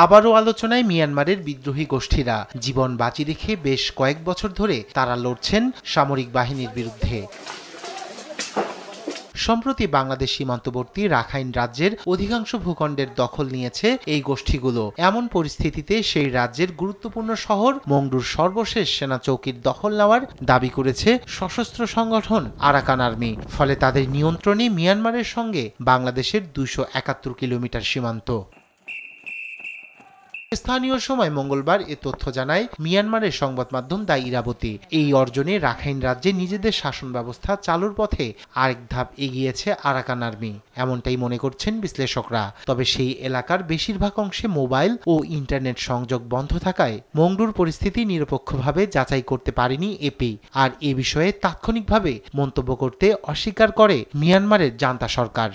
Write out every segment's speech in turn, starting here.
আবারও আলোচনায় মিয়ানমারের বিদ্রোহী গোষ্ঠীরা। জীবন বাজি রেখে বেশ কয়েক বছর ধরে তারা লড়ছেন সামরিক বাহিনীর বিরুদ্ধে। সম্প্রতি বাংলাদেশ সীমান্তবর্তী রাখাইন রাজ্যের অধিকাংশ ভূখণ্ডের দখল নিয়েছে এই গোষ্ঠীগুলো। এমন পরিস্থিতিতে সেই রাজ্যের গুরুত্বপূর্ণ শহর মংডুর সর্বশেষ সেনা চৌকির দখল নেওয়ার দাবি করেছে সশস্ত্র সংগঠন আরাকান আর্মি। ফলে তাদের নিয়ন্ত্রণে মিয়ানমারের সঙ্গে বাংলাদেশের ২৭১ কিলোমিটার সীমান্ত। স্থানীয় সময় মঙ্গলবার এ তথ্য জানায় মিয়ানমারের সংবাদ মাধ্যম দ্য ইরাবতী। এই অর্জনে রাখাইন রাজ্যে নিজেদের শাসন ব্যবস্থা চালুর পথে আরেক ধাপ এগিয়েছে আরাকান আর্মি, এমনটাই মনে করছেন বিশ্লেষকরা। তবে সেই এলাকার বেশিরভাগ অংশে মোবাইল ও ইন্টারনেট সংযোগ বন্ধ থাকায় মংডুর পরিস্থিতি নিরপেক্ষভাবে যাচাই করতে পারেনি এপি। আর এ বিষয়ে তাৎক্ষণিকভাবে মন্তব্য করতে অস্বীকার করে মিয়ানমারের জান্তা সরকার।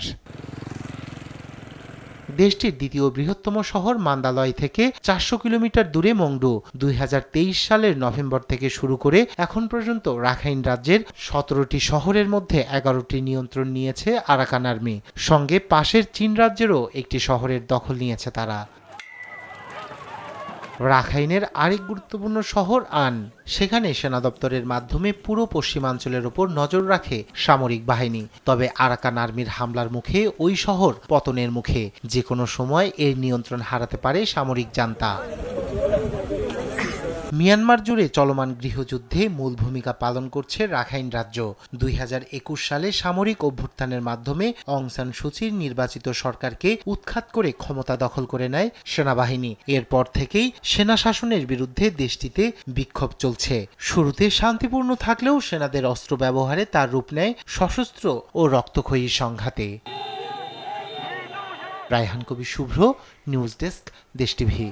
দেশটির দ্বিতীয় বৃহত্তম শহর মান্দালয় থেকে ৪০০ কিলোমিটার দূরে মংডু। ২০২৩ সালের নভেম্বর থেকে শুরু করে এখন পর্যন্ত রাখাইন রাজ্যের ১৭টি শহরের মধ্যে ১১টি নিয়ন্ত্রণ নিয়েছে আরাকান আর্মি। সঙ্গে পাশের চীন রাজ্যেরও একটি শহরের দখল নিয়েছে তারা। রাখাইনের আরেক গুরুত্বপূর্ণ শহর আন। সেখানে সেনা দপ্তরের মাধ্যমে পুরো পশ্চিমাঞ্চলের ওপর নজর রাখে সামরিক বাহিনী। তবে আরাকান আর্মির হামলার মুখে ওই শহর পতনের মুখে। যে কোনো সময় এর নিয়ন্ত্রণ হারাতে পারে সামরিক জান্তা। মিয়ানমার জুড়ে চলমান গৃহযুদ্ধে মূল ভূমিকা পালন করছে রাখাইন রাজ্য। ২০২১ সালে সামরিক অভ্যুত্থানের মাধ্যমে অং সান সুচির নির্বাচিত সরকারকে উৎখাত করে ক্ষমতা দখল করে নেয় সেনাবাহিনী। এরপর থেকেই সেনা শাসনের বিরুদ্ধে দেশটিতে বিক্ষোভ চলছে। শুরুতে শান্তিপূর্ণ থাকলেও সেনাদের অস্ত্র ব্যবহারে তার রূপ নেয় সশস্ত্র ও রক্তক্ষয়ী সংঘাতে। রায়হান কবির শুভ্র, নিউজ ডেস্ক, দেশ টিভি।